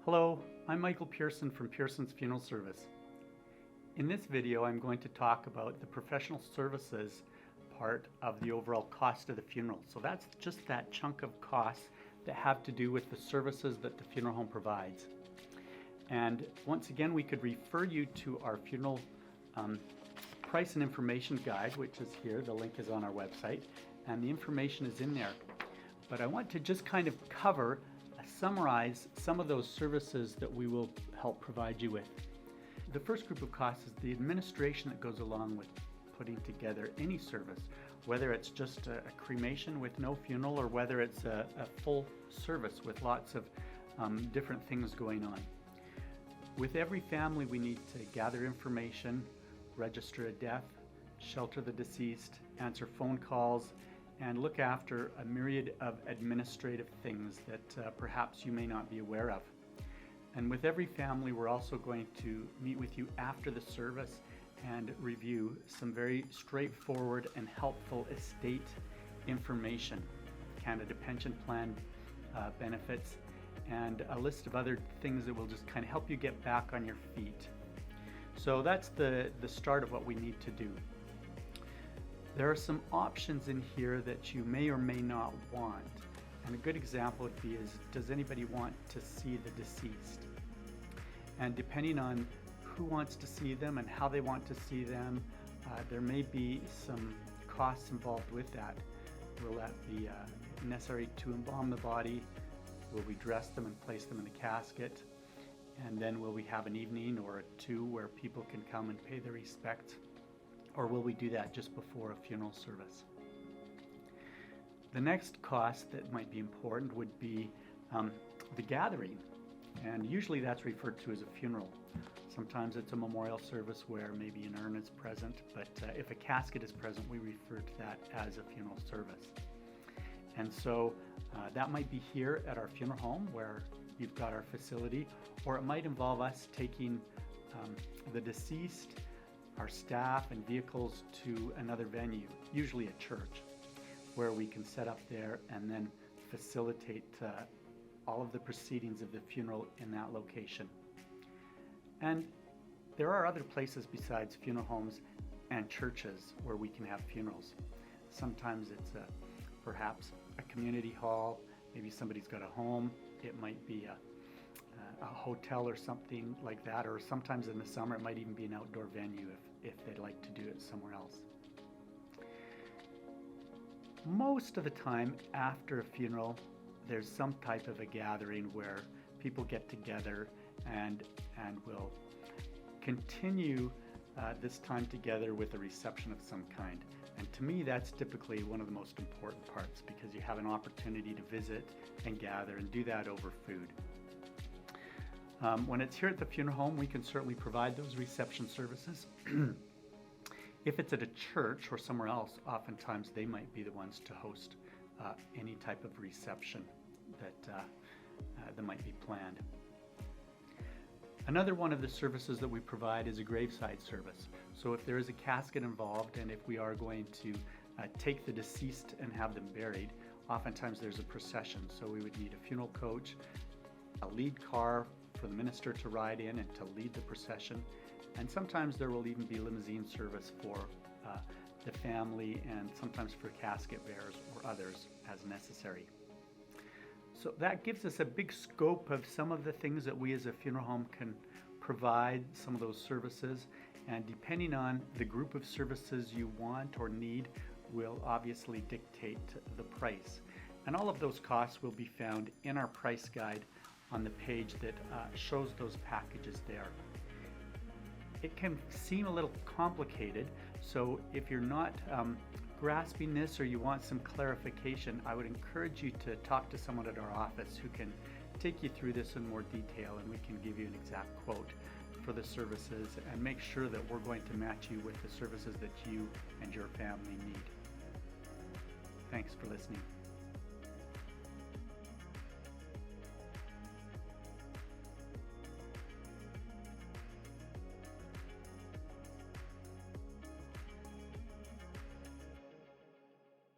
Hello, I'm Michael Pierson from Pierson's Funeral Service. In this video, I'm going to talk about the professional services part of the overall cost of the funeral. So that's just that chunk of costs that have to do with the services that the funeral home provides. And once again, we could refer you to our funeral price and information guide, which is here. The link is on our website, and the information is in there. But I want to just kind of summarize some of those services that we will help provide you with. The first group of costs is the administration that goes along with putting together any service, whether it's just a cremation with no funeral or whether it's a full service with lots of different things going on. With every family, we need to gather information, register a death, shelter the deceased, answer phone calls, and look after a myriad of administrative things that perhaps you may not be aware of. And with every family, we're also going to meet with you after the service and review some very straightforward and helpful estate information, Canada Pension Plan benefits, and a list of other things that will just kind of help you get back on your feet. So that's the start of what we need to do. There are some options in here that you may or may not want. And a good example would be does anybody want to see the deceased? And depending on who wants to see them and how they want to see them, there may be some costs involved with that. Will that be necessary to embalm the body? Will we dress them and place them in the casket? And then will we have an evening or two where people can come and pay their respects? Or will we do that just before a funeral service? The next cost that might be important would be the gathering. And usually that's referred to as a funeral. Sometimes it's a memorial service where maybe an urn is present, but if a casket is present, we refer to that as a funeral service. And so that might be here at our funeral home where you've got our facility, or it might involve us taking the deceased, our staff and vehicles to another venue, usually a church, where we can set up there and then facilitate all of the proceedings of the funeral in that location. And there are other places besides funeral homes and churches where we can have funerals. Sometimes it's perhaps a community hall, maybe somebody's got a home, it might be a hotel or something like that, or sometimes in the summer it might even be an outdoor venue if they'd like to do it somewhere else. Most of the time after a funeral, there's some type of a gathering where people get together and will continue this time together with a reception of some kind. And to me, that's typically one of the most important parts because you have an opportunity to visit and gather and do that over food. When it's here at the funeral home, we can certainly provide those reception services. If it's at a church or somewhere else, oftentimes they might be the ones to host any type of reception that might be planned. Another one of the services that we provide is a graveside service. So if there is a casket involved and if we are going to take the deceased and have them buried, oftentimes there's a procession. So we would need a funeral coach, a lead car for the minister to ride in and to lead the procession. And sometimes there will even be limousine service for the family and sometimes for casket bearers or others as necessary. So that gives us a big scope of some of the things that we as a funeral home can provide, some of those services. And depending on the group of services you want or need will obviously dictate the price. And all of those costs will be found in our price guide on the page that shows those packages there. It can seem a little complicated, so if you're not grasping this or you want some clarification, I would encourage you to talk to someone at our office who can take you through this in more detail, and we can give you an exact quote for the services and make sure that we're going to match you with the services that you and your family need. Thanks for listening.